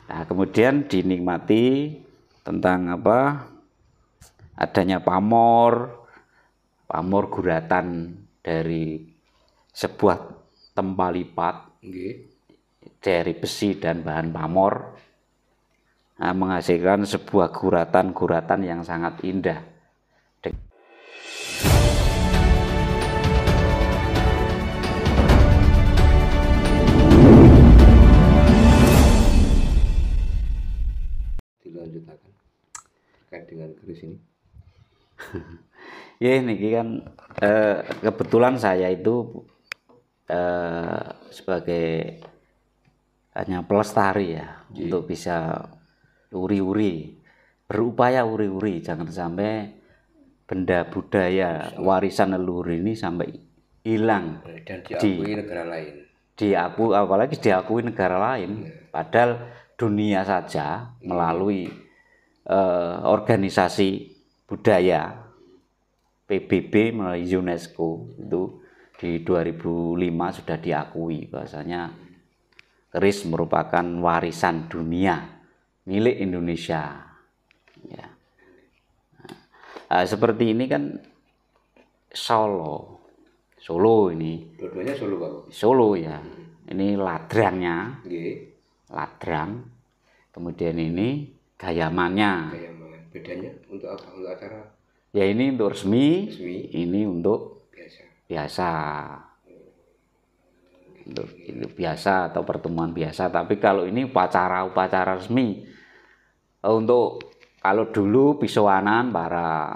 Nah, kemudian dinikmati tentang apa? Adanya pamor guratan dari sebuah tempat lipat dari besi dan bahan pamor, nah, menghasilkan sebuah guratan yang sangat indah. Dilanjutkan terkait dengan keris ini. Ya ini kan kebetulan saya itu sebagai hanya pelestari ya, untuk bisa berupaya uri-uri, jangan sampai benda budaya warisan leluhur ini sampai hilang Dan diakui negara lain. apalagi diakui negara lain. Padahal dunia saja melalui organisasi budaya PBB melalui UNESCO itu di 2005 sudah diakui bahwasanya keris merupakan warisan dunia milik Indonesia. Ya. Nah, seperti ini kan Solo ini. Dua-duanya Solo, Pak. Solo ya. Ini ladrangnya. Nggih. Ladrang. Kemudian ini gayamannya. Gayaman. Bedanya untuk apa? Untuk acara? Ya ini untuk resmi. Ini untuk biasa. Untuk itu biasa atau pertemuan biasa. Tapi kalau ini upacara resmi. Untuk kalau dulu pisowanan para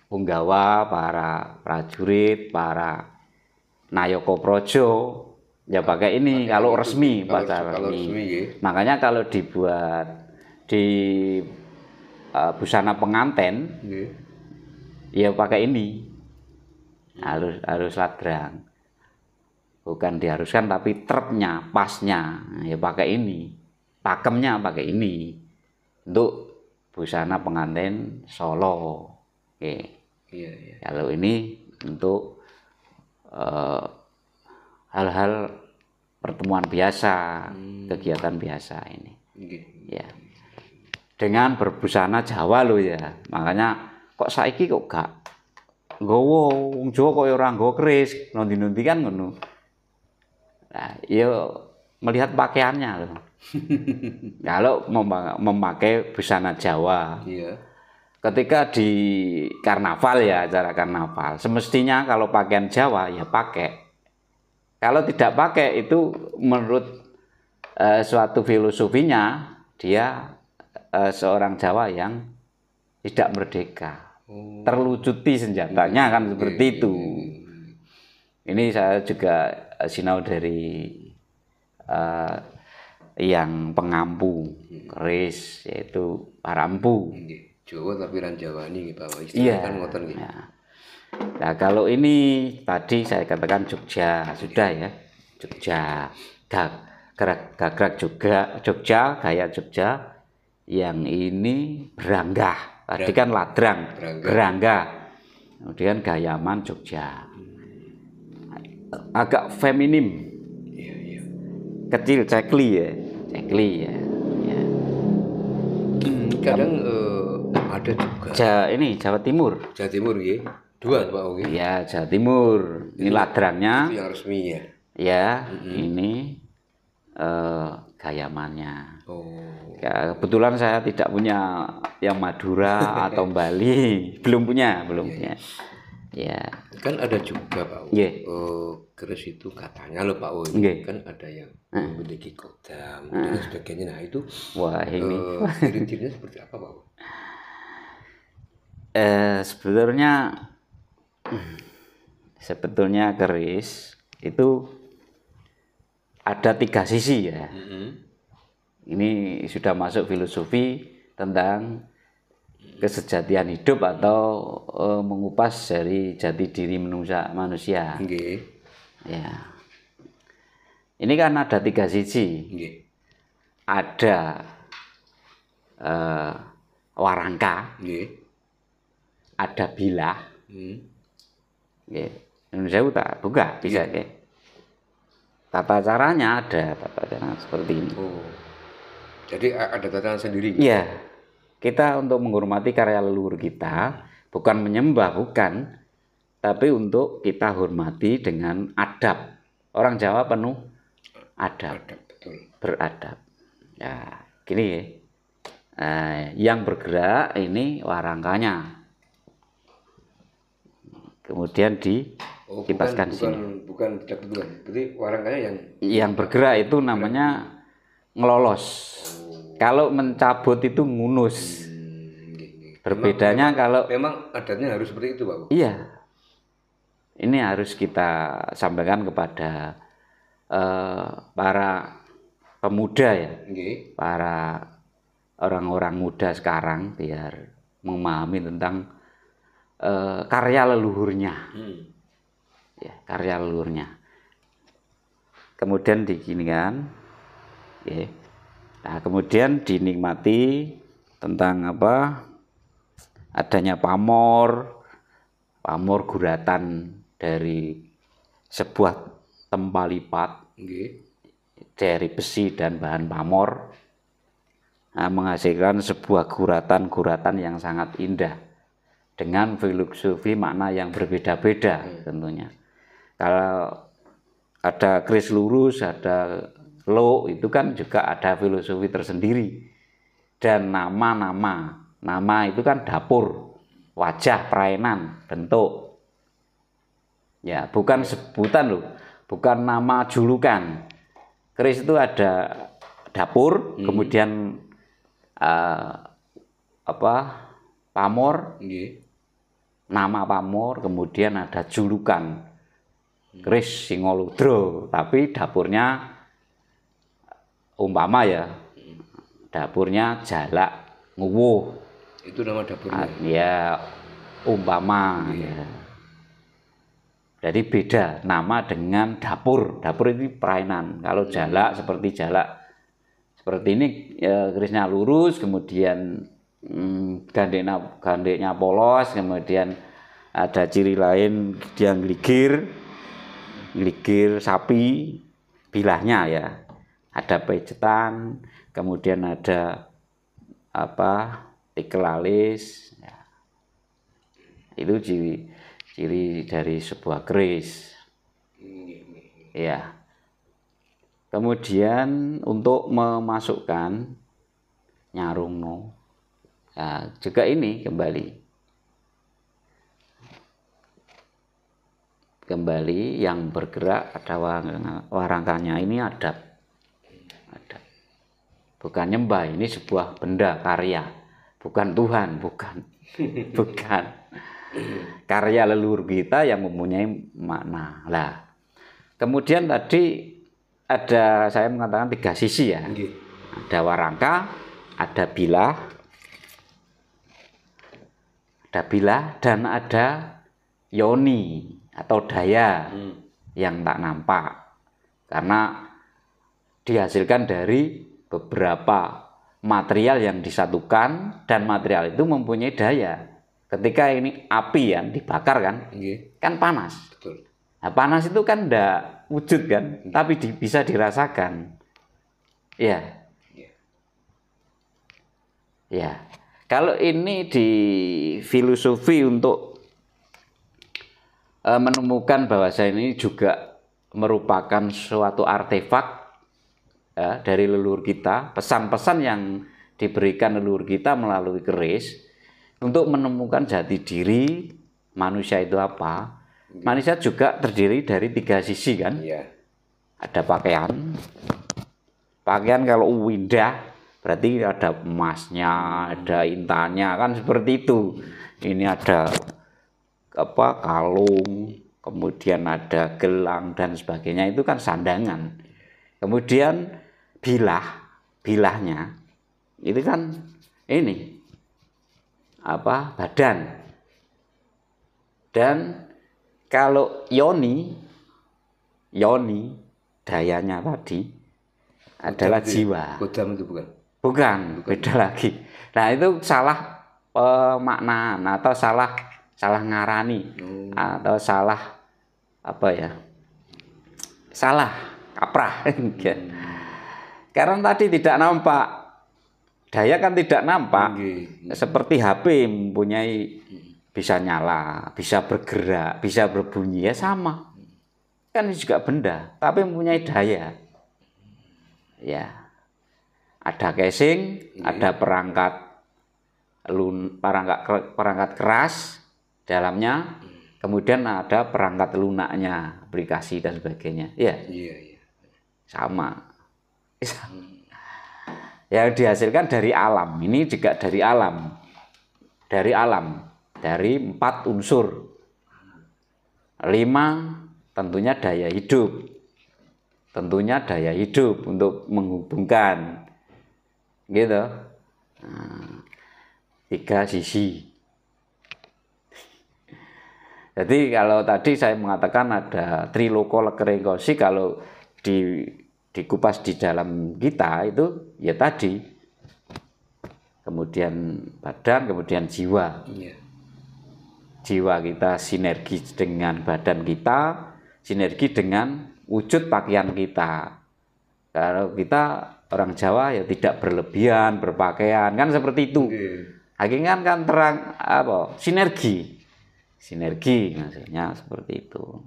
punggawa, para prajurit, para Nayaka Praja ya pakai ini kalau resmi upacara ini. Makanya kalau dibuat di busana pengantin ya pakai ini. Harus ladrang. Bukan diharuskan tapi trepnya, pasnya ya pakai ini. Pakemnya pakai ini. Untuk busana pengantin Solo. Oke. Iya. Kalau ini untuk hal-hal pertemuan biasa, kegiatan biasa ini. Ya. Dengan berbusana Jawa loh ya. Makanya kok saiki kok gak nggowo wong Jawa kok ora nggo keris, nondi-nondi kan ngono. Nah, ya melihat pakaiannya loh. Kalau memakai busana Jawa. Iya. Ketika di karnaval ya, acara karnaval, semestinya kalau pakaian Jawa ya pakai. Kalau tidak pakai itu menurut suatu filosofinya dia seorang Jawa yang tidak merdeka. Terlucuti senjatanya kan seperti itu. Ini saya juga sinau dari yang pengampu keris yaitu parampu. Jawa tapi ran Jawani Pak. Istilahnya kan ngoten nggih. Nah, kalau ini tadi saya katakan Jogja, sudah ya. Jogja. Gagrak Jogja, gaya Jogja. Yang ini beranggah. Tadi kan ladrang, beranggah. Kemudian gayaman Jogja. Agak feminim. Iya. Kecil, cekli ya. Kadang ada juga. Jawa Timur. Jawa Timur nggih. Dua Pak Ogi. Iya, Jawa Timur. Ini ladrangnya. Itu yang resmi ya. Ya, ini gayamannya. Ya, kebetulan saya tidak punya yang Madura atau Bali, belum punya. Ya. Kan ada juga Pak Ogi. Keris itu katanya loh Pak Ogi. Kan ada yang memiliki kodam dan sebagainya. Nah itu. Wah ini. Ciri-cirinya seperti apa Pak Ogi? Sebetulnya keris itu ada 3 sisi ya. Ini sudah masuk filosofi tentang kesejatian hidup atau mengupas dari jati diri manusia. Ya. Ini kan ada 3 sisi. Ada warangka. Ada bilah. Indonesia buka bisa Tata caranya ada seperti ini. Jadi ada tatanan sendiri. Iya. Kita untuk menghormati karya leluhur kita, bukan menyembah, bukan. Tapi untuk kita hormati dengan adab. Orang Jawa penuh adab. Betul. Beradab. Ya, gini ya. Yang bergerak ini warangkanya. Kemudian dikipaskan sini. Bukan. Berarti warangkanya yang bergerak itu namanya ngelolos. Kalau mencabut itu ngunus. Berbedanya memang adatnya harus seperti itu, Pak. Iya. Ini harus kita sampaikan kepada para pemuda ya. Para orang-orang muda sekarang biar memahami tentang karya leluhurnya. Ya, karya leluhurnya. Kemudian diginikan. Ya. Nah, kemudian dinikmati tentang apa? Adanya pamor guratan dari sebuah tempat lipat dari besi dan bahan pamor. Nah, menghasilkan sebuah guratan yang sangat indah dengan filosofi makna yang berbeda-beda tentunya. Kalau ada keris lurus, ada lo, itu kan juga ada filosofi tersendiri. Dan nama itu kan dapur, wajah, perainan, bentuk. Ya, bukan sebutan loh, bukan nama julukan. Keris itu ada dapur, kemudian pamor, nama pamor, kemudian ada julukan keris Singoludro, tapi dapurnya umpama ya, dapurnya Jalak Nguwuh, itu nama dapurnya ya umpama ya. Jadi beda nama dengan dapur itu perainan. Kalau jalak seperti ini ya, kerisnya lurus, kemudian gandeknya polos, kemudian ada ciri lain dia gligir sapi, bilahnya ya, ada pejetan, kemudian ada tikel alis, ya. Itu ciri dari sebuah keris. Ya. Kemudian untuk memasukkan nyarungno, nah, juga ini kembali yang bergerak pada warangkanya ini adab. Bukan nyembah, ini sebuah benda karya, bukan Tuhan, bukan karya leluhur kita yang mempunyai makna. Lah, kemudian tadi saya mengatakan 3 sisi ya. Ada warangka, ada bilah, dan ada yoni atau daya yang tak nampak, karena dihasilkan dari beberapa material yang disatukan, dan material itu mempunyai daya. Ketika ini api yang dibakar kan panas. Betul. Nah, panas itu kan tidak wujud kan, tapi bisa dirasakan. Ya. Ya. Kalau ini di filosofi untuk menemukan bahwa ini juga merupakan suatu artefak ya, dari leluhur kita, pesan-pesan yang diberikan leluhur kita melalui keris untuk menemukan jati diri manusia itu apa. Manusia juga terdiri dari 3 sisi kan. Ada pakaian kalau indah berarti ada emasnya, ada intannya kan, seperti itu. Ini ada kalung, kemudian ada gelang dan sebagainya, itu kan sandangan. Kemudian bilahnya itu kan ini badan. Dan kalau yoni dayanya tadi adalah jiwa. Kodam itu bukan, beda lagi. Nah, itu salah pemaknaan atau salah ngarani, atau salah salah kaprah. Karena tadi tidak nampak Daya kan tidak nampak. Seperti HP mempunyai bisa nyala, bisa bergerak, bisa berbunyi, ya sama. Kan juga benda, tapi mempunyai daya. Ya. Ada casing, ada perangkat keras dalamnya, kemudian ada perangkat lunaknya, aplikasi dan sebagainya. Ya. Sama. Yang dihasilkan dari alam. Ini juga dari alam. Dari alam. Dari 4 unsur. 5 tentunya daya hidup. Tentunya daya hidup untuk menghubungkan. Gitu. 3 sisi. Jadi kalau tadi saya mengatakan ada triloko lekerengkosi, kalau dikupas di dalam kita itu ya tadi, kemudian badan, kemudian jiwa. Jiwa kita sinergi dengan badan kita, sinergi dengan wujud pakaian kita. Kalau kita orang Jawa ya tidak berlebihan berpakaian, kan seperti itu. Hakikat kan terang sinergi maksudnya seperti itu.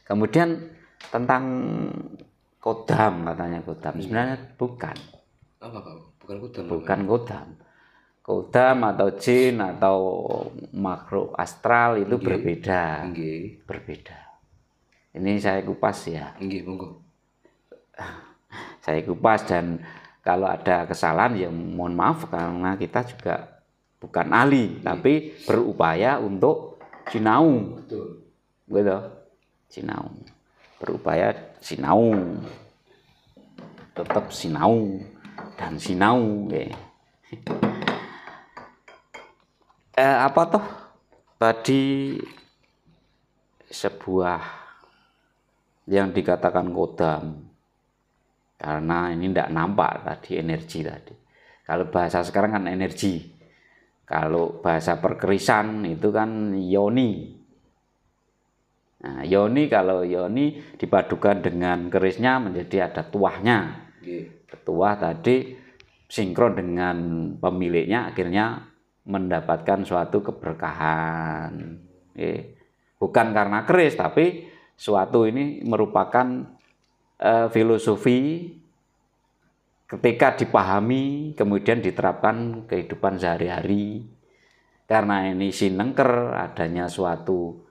Kemudian tentang kodam, katanya kodam, sebenarnya bukan. Apa Pak? Bukan kodam. Bukan kodam. Kodam atau jin atau makhluk astral itu berbeda. Berbeda. Ini saya kupas ya. Monggo. Saya kupas, dan kalau ada kesalahan ya mohon maaf, karena kita juga bukan ahli, tapi berupaya untuk sinau. Betul. Gitu. Sinau. Berupaya sinau. Tetap sinau dan sinau. Apa toh tadi sebuah yang dikatakan kodam, karena ini tidak nampak tadi, energi tadi. Kalau bahasa sekarang kan energi. Kalau bahasa perkerisan itu kan yoni. Nah, yoni, kalau yoni dipadukan dengan kerisnya menjadi ada tuahnya. Tuah tadi sinkron dengan pemiliknya, akhirnya mendapatkan suatu keberkahan. Bukan karena keris, tapi suatu ini merupakan filosofi ketika dipahami kemudian diterapkan kehidupan sehari-hari. Karena ini sinengker, adanya suatu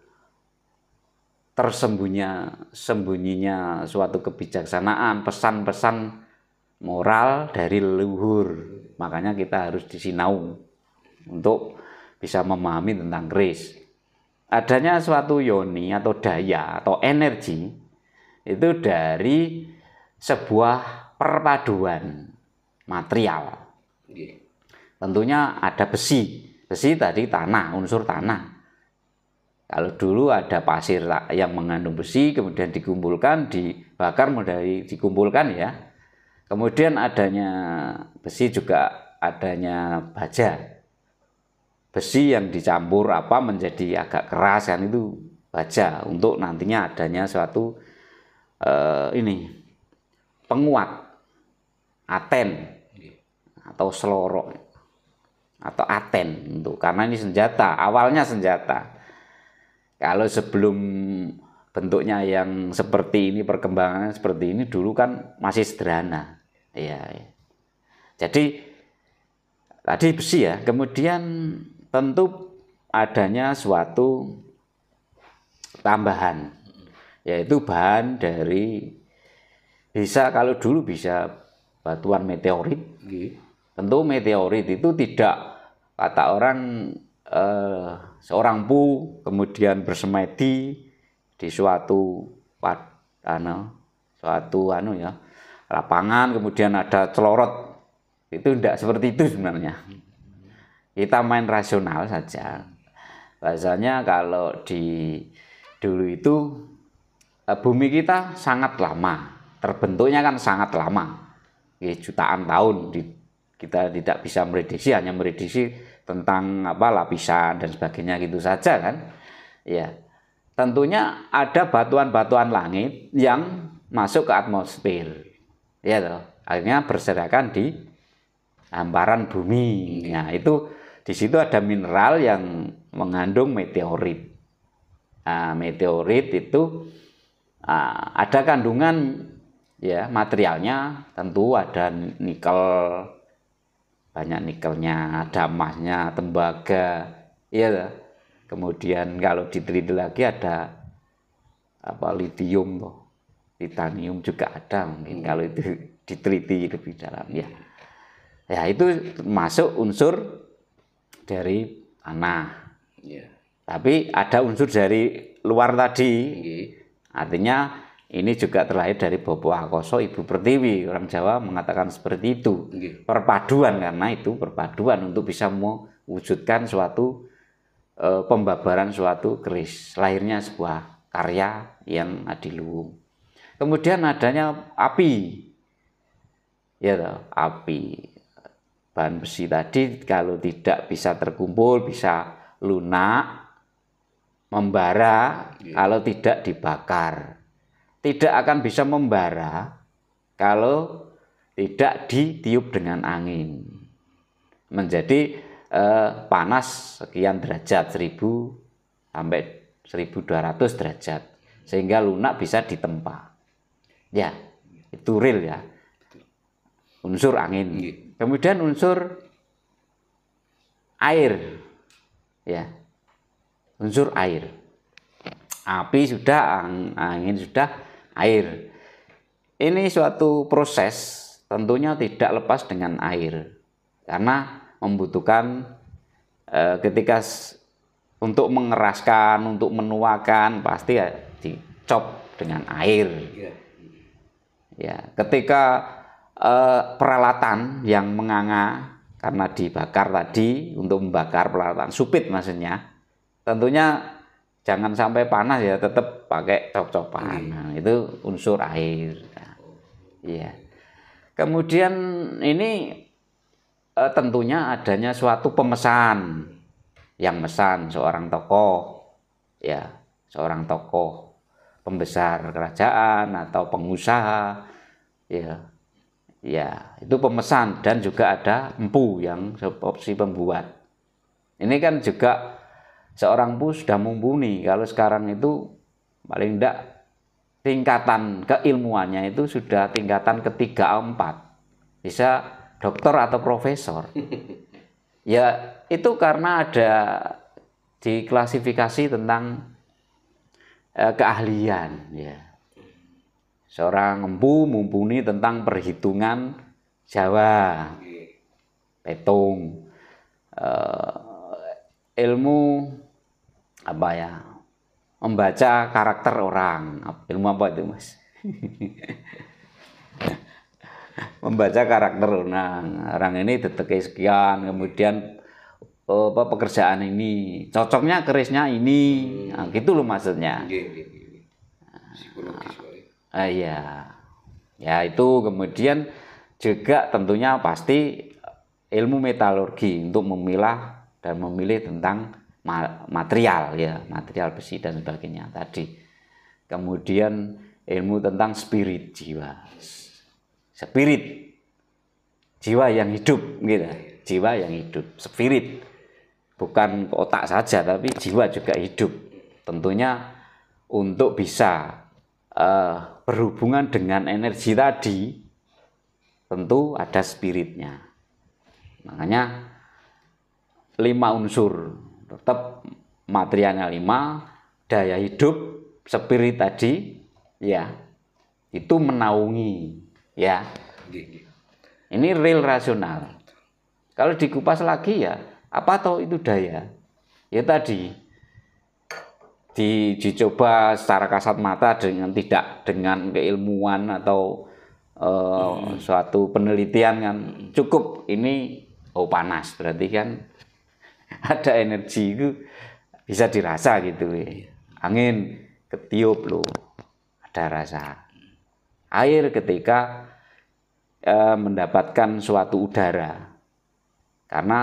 tersembunyinya suatu kebijaksanaan, pesan-pesan moral dari leluhur. Makanya kita harus disinau untuk bisa memahami tentang keris. Adanya suatu yoni atau daya atau energi itu dari sebuah perpaduan material. Tentunya ada besi. Besi tadi tanah, unsur tanah. Kalau dulu ada pasir yang mengandung besi, kemudian dikumpulkan, dibakar, mulai dikumpulkan ya. Kemudian adanya besi juga adanya baja. Besi yang dicampur menjadi agak keras, kan itu baja, untuk nantinya adanya suatu penguat, aten atau selorok atau aten, karena ini senjata, awalnya senjata. Kalau sebelum bentuknya yang seperti ini, perkembangannya seperti ini, dulu kan masih sederhana. Ya. Jadi tadi besi ya, kemudian tentu adanya suatu tambahan, yaitu bahan dari, kalau dulu bisa batuan meteorit. Tentu meteorit itu tidak, kata orang, seorang pu kemudian bersemedi di suatu lapangan, kemudian ada celorot. Itu tidak seperti itu sebenarnya. Kita main rasional saja. Bahasanya kalau dulu itu bumi kita sangat lama, terbentuknya kan sangat lama, jutaan tahun. Kita tidak bisa memprediksi, hanya memprediksi tentang lapisan dan sebagainya gitu saja kan. Ya, tentunya ada batuan-batuan langit yang masuk ke atmosfer. Ya toh, akhirnya berserakan di hamparan bumi. Nah, itu di situ ada mineral yang mengandung meteorit. Nah, meteorit itu ada kandungan ya materialnya, tentu ada nikel, banyak nikelnya, ada emasnya, tembaga, ya. Kemudian kalau diteliti lagi ada lithium, titanium juga ada mungkin kalau itu diteliti lebih dalam ya. Ya itu masuk unsur dari tanah. Tapi ada unsur dari luar tadi. Artinya ini juga terlahir dari Bopo Akoso Ibu Pertiwi. Orang Jawa mengatakan seperti itu. Perpaduan, karena itu perpaduan untuk bisa mewujudkan suatu pembabaran suatu keris. Lahirnya sebuah karya yang adiluhung. Kemudian adanya api. Ya, api. Bahan besi tadi kalau tidak bisa terkumpul, bisa lunak, membara kalau tidak dibakar. Tidak akan bisa membara kalau tidak ditiup dengan angin. Menjadi panas sekian derajat, 1000 sampai 1200 derajat. Sehingga lunak bisa ditempa. Ya, itu real ya. Unsur angin. Kemudian unsur air. Ya. Unsur air. Api sudah, angin sudah, air. Ini suatu proses tentunya tidak lepas dengan air. Karena membutuhkan ketika untuk mengeraskan, untuk menuakan pasti ya dicop dengan air. Ya, ketika peralatan yang menganga karena dibakar tadi, untuk membakar peralatan supit maksudnya, tentunya jangan sampai panas ya, tetap pakai cop-copan. Nah, itu unsur air. Nah, ya. Kemudian ini tentunya adanya suatu pemesan, yang mesan seorang tokoh, ya, seorang tokoh pembesar kerajaan atau pengusaha, ya. Ya, itu pemesan, dan juga ada empu yang si pembuat. Ini kan juga seorang empu sudah mumpuni. Kalau sekarang itu paling tidak tingkatan keilmuannya itu sudah tingkatan ketiga, 4. Bisa dokter atau profesor. Ya, itu karena ada diklasifikasi tentang keahlian, ya. Seorang empu mumpuni tentang perhitungan Jawa, petung, ilmu apa ya, membaca karakter orang. Ilmu apa itu, Mas? Membaca karakter orang ini deteknya sekian, kemudian pekerjaan ini cocoknya kerisnya ini, nah, gitu loh maksudnya. Ya, ya itu kemudian juga tentunya pasti ilmu metalurgi untuk memilah dan memilih tentang material, ya, material besi dan sebagainya tadi. Kemudian ilmu tentang spirit, jiwa, spirit, jiwa yang hidup, gitu, jiwa yang hidup, spirit, bukan otak saja tapi jiwa juga hidup. Tentunya untuk bisa berhubungan dengan energi tadi, tentu ada spiritnya. Makanya 5 unsur, tetap materialnya 5, daya hidup, spirit tadi, ya, itu menaungi, ya. Ini real rasional. Kalau dikupas lagi ya, apa toh itu daya? Ya tadi dicoba secara kasat mata tidak dengan keilmuan atau suatu penelitian kan, cukup ini panas, berarti kan ada energi itu bisa dirasa gitu. Angin ketiup loh, ada rasa. Air ketika mendapatkan suatu udara, karena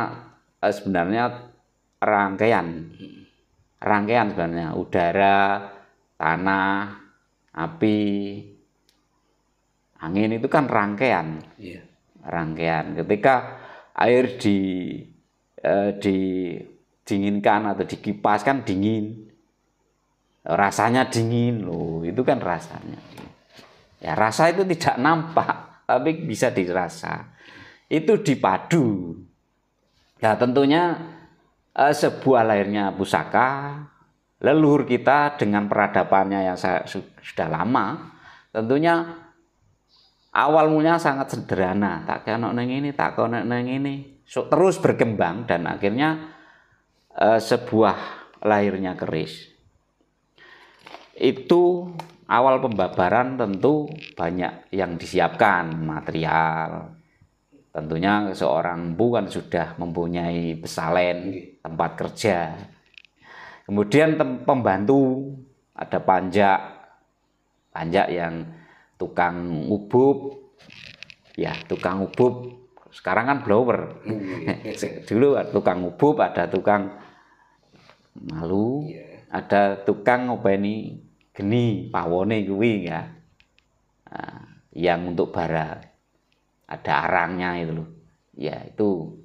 sebenarnya rangkaian sebenarnya, udara, tanah, api, angin itu kan rangkaian. Rangkaian. Ketika air dinginkan atau dikipas kan dingin. Rasanya dingin loh, itu kan rasanya. Ya, rasa itu tidak nampak, tapi bisa dirasa. Itu dipadu. Nah, tentunya sebuah lahirnya pusaka, leluhur kita dengan peradabannya yang sudah lama, tentunya awal mulanya sangat sederhana. Tak kono nang ini, tak kono nang ini. Terus berkembang dan akhirnya sebuah lahirnya keris. Itu awal pembabaran tentu banyak yang disiapkan material. Tentunya seorang empu kan sudah mempunyai pesalen, tempat kerja. Kemudian pembantu, ada panjak yang tukang ubub, ya tukang ubub. Sekarang kan blower. Dulu tukang ubub, ada tukang malu, ada tukang ngopeni geni, pawone kuwi ya. Nah, yang untuk bara ada arangnya itu loh. Ya itu.